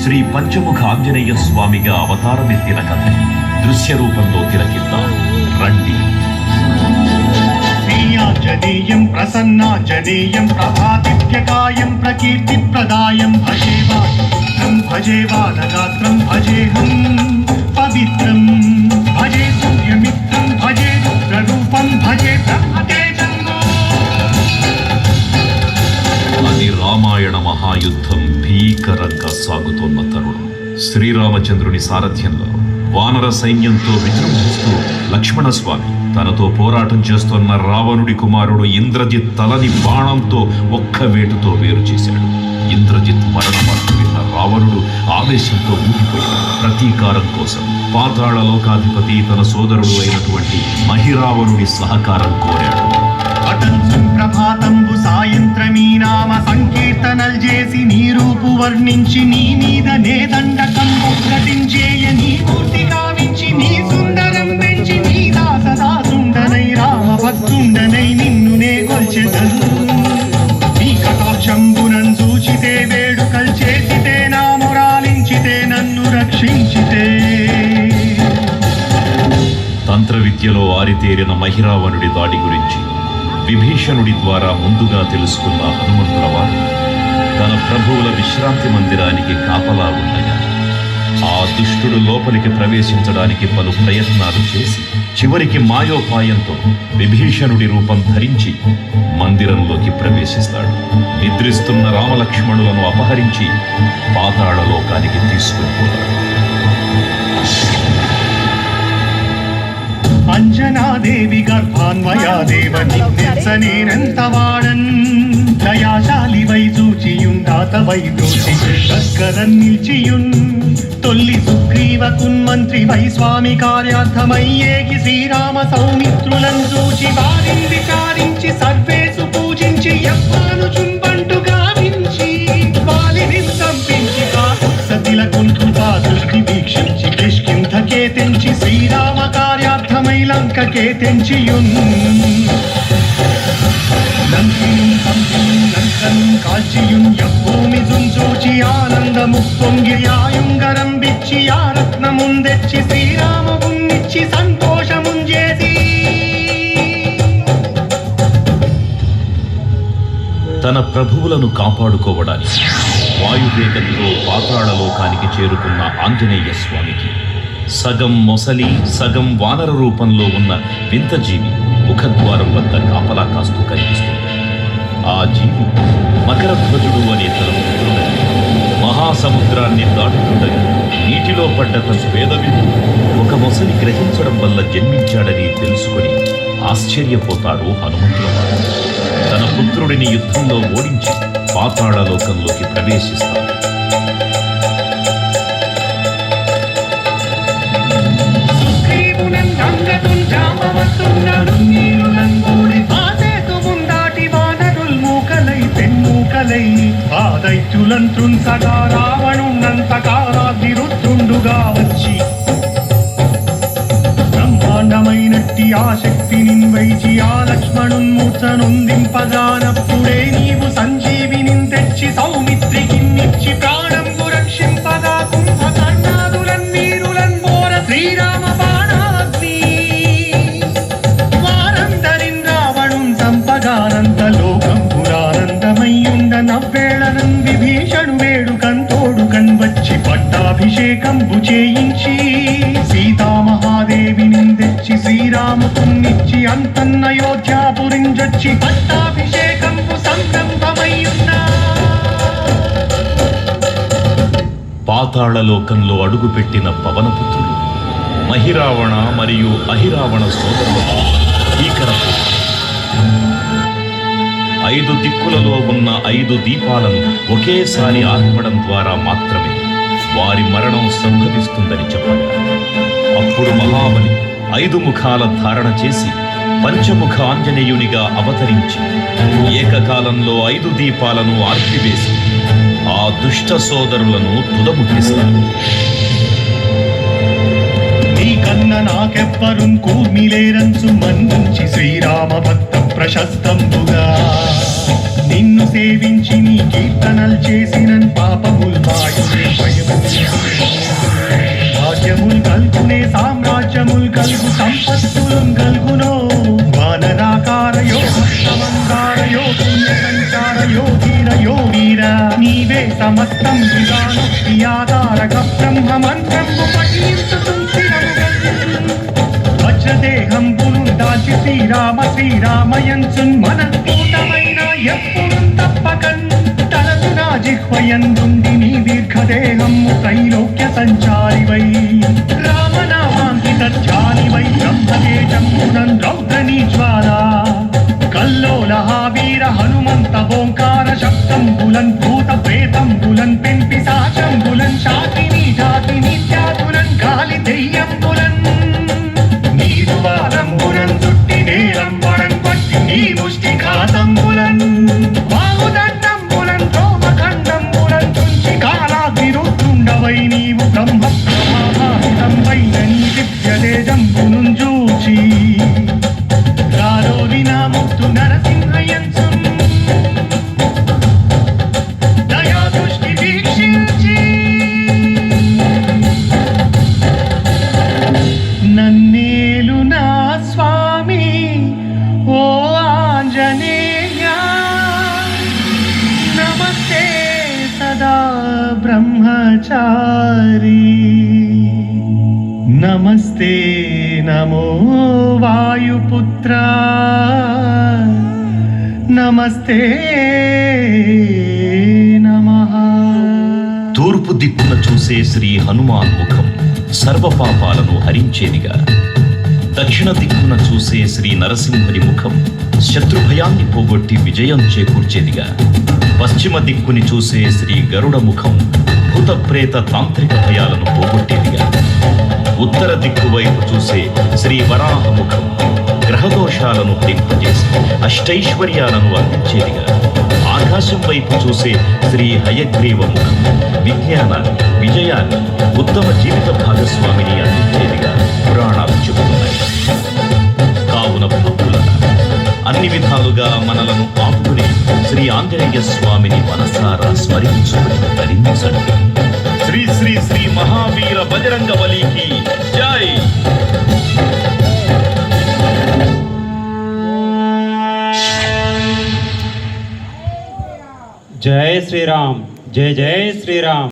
శ్రీ పంచముఖ ఆంజనేయ స్వామిగా అవతారమెత్తిన కథ దృశ్య రూపంలో తిలకిద్దాం రండి. శ్రీయాజనేయం ప్రసన్నాజనేయం ప్రభాదిత్యకాయం ప్రకీర్తిప్రదాయం భజేవాం భజేవానగాత్రం భజేహం పవిత్రం భజే సూర్యమిత్రం భజే రుద్రరూపం భజే బ్రహ్మతేజం. అది రామాయణ మహాయుద్ధం భీకరంగా సాగుతోన్న తరుణం. శ్రీరామచంద్రుని సారథ్యంలో వానర సైన్యంతో విజృంభిస్తూ లక్ష్మణస్వామి తనతో పోరాటం చేస్తున్న రావణుడి కుమారుడు ఇంద్రజిత్ తలని బాణంతో ఒక్క వేటుతో వేరు చేశాడు. ఇంద్రజిత్ మరణవార్త విన్న రావణుడు ఆవేశంతో ఊగిపోయాడు. ప్రతీకారం కోసం పాతాళ లోకాధిపతి తన సోదరుడు అయినటువంటి మహిరావణుడి సహకారం కోరాడు. ప్రభాతంబు సాయంత్రమీ నామ సంకీర్తనల్ చేసి నీ రూపు వర్ణించి నీ మీద నే దండకంబు ప్రతించేయ నీ మూర్తి కావించి నీ సుందరం పెంచి నీ దాసదాసుండనై రామ భక్తుండనై నిన్ను నే కొల్చెదను. నీ కటాక్షంబునన్ చూచితే వేడుకల్ చేసితే నా మురాలించితే నన్ను రక్షించితే. తంత్ర విద్యలో ఆరితేరిన మహిరావణుడి దాడి గురించి విభీషణుడి ద్వారా ముందుగా తెలుసుకున్న హనుమంతుల వారు తన ప్రభువుల విశ్రాంతి మందిరానికి కాపలా ఉండగా ఆ దుష్టుడు లోపలికి ప్రవేశించడానికి పలు ప్రయత్నాలు చేసి చివరికి మాయోపాయంతో విభీషణుడి రూపం ధరించి మందిరంలోకి ప్రవేశిస్తాడు. నిద్రిస్తున్న రామలక్ష్మణులను అపహరించి పాతాళ లోకానికి తీసుకుని పోతాడు. అంజనాదేవి గర్భాన్వయాదేవ నిన్నెచ్చనేనంత వాడన్ దయాశాలి వై చూచియుందాత వై దోషి లస్కరన్ నిల్చియున్ తొల్లి సుగ్రీవకున్ మంత్రి వై స్వామి కార్యార్థమయ్యేకి శ్రీరామ సౌమిత్రులను చూచి వారిని విచారించి సర్వేసు పూజించి యవ్వాను చుంబంటు గావించి వాలిని సంపించి సతిలకున్ కృపా దృష్టి వీక్షించి కిష్కింధకే తెంచి శ్రీరామ కార్యార్థమై లంకకే తెంచియున్ లంకిని సంపియున్ లంకను కాల్చియున్ యవ్భూమి జుంచూచి ఆనందము పొంగి ఆయుంగరం బిచ్చి ఆ రత్నముందెచ్చి శ్రీరామమున్నిచ్చి సంతోషముంజేసి. తన ప్రభువులను కాపాడుకోవడానికి వాయువేగంతో పాతాళ లోకానికి చేరుకున్న ఆంజనేయ స్వామికి సగం మొసలి సగం వానర రూపంలో ఉన్న వింత జీవి ముఖద్వారం వద్ద కాపలా కాస్తూ కనిపిస్తుంది. ఆ జీవి మకరధ్వజుడు అనే తన పుత్రుడని మహాసముద్రాన్ని దాటుతుండగా నీటిలో పడ్డ తన వేదవిధు ఒక మొసలి గ్రహించడం వల్ల జన్మించాడని తెలుసుకుని ఆశ్చర్యపోతాడు హనుమంతుల వారు. తన పుత్రుడిని యుద్ధంలో ఓడించి పాతాళ లోకంలోకి ప్రవేశిస్తాడు. దైత్యులంత్రున్ సగా రావణున్నంతకారాగ్ని రుద్రుండుగా వచ్చి బ్రహ్మాండమైనట్టి ఆ శక్తిని వైచి ఆ లక్ష్మణున్మూర్ఛనొందింపగానప్పుడే నీవు సంజీవిని తెచ్చి సౌమిత్రికిన్నిచ్చి ప్రాణంబు రక్షింపగా కుంభకర్ణాదులన్ వీరులన్ బోర శ్రీరామ బాణాగ్ని వారందరిన్ రావణున్ సంపగానంత లోకం పురానందమయ్యుండ నవ్వేళనన్ విభీషణు వేడుకన్ వచ్చి పట్టాభిషేకంబు చేయించి సీతామహాదేవిని తెచ్చి శ్రీరామునిచ్చి అంతన్నయోధ్యాపురించొచ్చి పట్టాభిషేకంబు సంరంభమయ్యున్నా. పాతాళ లోకంలో అడుగుపెట్టిన పవనపుత్రుడు మహిరావణ మరియు అహిరావణ సోదరులతో భీకరపు 5 దిక్కులలో ఉన్న 5 దీపాలను ఒకేసారి ఆర్పడం ద్వారా మాత్రమే వారి మరణం సంభవిస్తుందని చెప్పగా అప్పుడు మహాబలి 5 ముఖాల ధారణ చేసి పంచముఖ ఆంజనేయునిగా అవతరించి ఏకకాలంలో 5 దీపాలను ఆర్పివేసి ఆ దుష్ట సోదరులను తుదముట్టిస్తారు. నీకన్న నాకెవ్వరున్ కూర్మిలేరంచు మన్నించి శ్రీరామ భక్త ప్రశస్తంబుగా నిన్ను సేవించి నీ కీర్తనల్ చేసిన పాపముల్ మాయునే భాగ్యముల్ కల్గునే సామ్రాజ్యముల్ కల్గు సంపత్తులున్ కల్గునో వానరాకారయో హస్తమంగారయో పుణ్య సంచారయో ధీరయో వీర నీవే సమస్తం విధానోక్తి ఆధారక బ్రహ్మ మంత్రము వజ్రదేహం దాల్చి శ్రీరామయంచున్ మనస్ఫూటమైన ఎప్పుడు తప్పకన్ తనదు నా జిహ్వయందుండి నీ దీర్ఘదేహము త్రైలోక్య సంచారివై రామనామాంకిత ధ్యానివై బ్రహ్మతేజమునన్ రౌద్రనీ జ్వాలా కల్లోల వీర హనుమంత ఓంకార శబ్దంబులన్ భూత ప్రేతంబులన్ పిశాచంబులన్ శాకిని జాతిని త్యాగులన్ గాలి దెయ్యంబులన్ నీరువాలంబులన్ చుట్టి నేలంబడం పట్టి నీ ముష్టి ఘాతంబులన్ బాహుదండంబులన్ రోమఖండంబులన్ తుంచి కాలాగ్నిరుతుండవై నీవు బ్రహ్మ ప్రభావితంపైన నీ దివ్య తేజంబును చూచి రారోరి నా ముక్తు నరసింహయంచు దయా దృష్టి వీక్షించి నన్నేలు నా స్వామి ఓ ఆంజనేయ నమస్తే సదా బ్రహ్మచారి నమస్తే నమో వాయుపుత్ర నమస్తే నమః. తూర్పు దిక్కున చూసే శ్రీ హనుమాన్ ముఖం సర్వ పాపాలను హరించేదిగా, దక్షిణ దిక్కున చూసే శ్రీ నరసింహుని ముఖం శత్రుభయాన్ని పోగొట్టి విజయం చేకూర్చేదిగా, పశ్చిమ దిక్కుని చూసే శ్రీ గరుడ ముఖం భూత ప్రేత తాంత్రిక భయాలను పోగొట్టేదిగా, ఉత్తర దిక్కు వైపు చూసే శ్రీ వరాహ ముఖం గ్రహదోషాలను దింపజేసి అష్టైశ్వర్యాలను అందించేదిగా, ఆకాశం వైపు చూసే శ్రీ హయగ్రీవ ముఖం విజ్ఞానాన్ని, విజయాన్ని, ఉత్తమ జీవిత భాగస్వామిని అందించేదిగా పురాణాలు చెబుతున్నాయి. కావున భక్తులను అన్ని విధాలుగా మనలను ఆపుకుని శ్రీ ఆంజనేయ స్వామిని మనసారా స్మరించుకుని ధరించండి. శ్రీ శ్రీ శ్రీ మహావీర బజరంగ బలికి జై. జై శ్రీరామ్, జై జై శ్రీరామ్.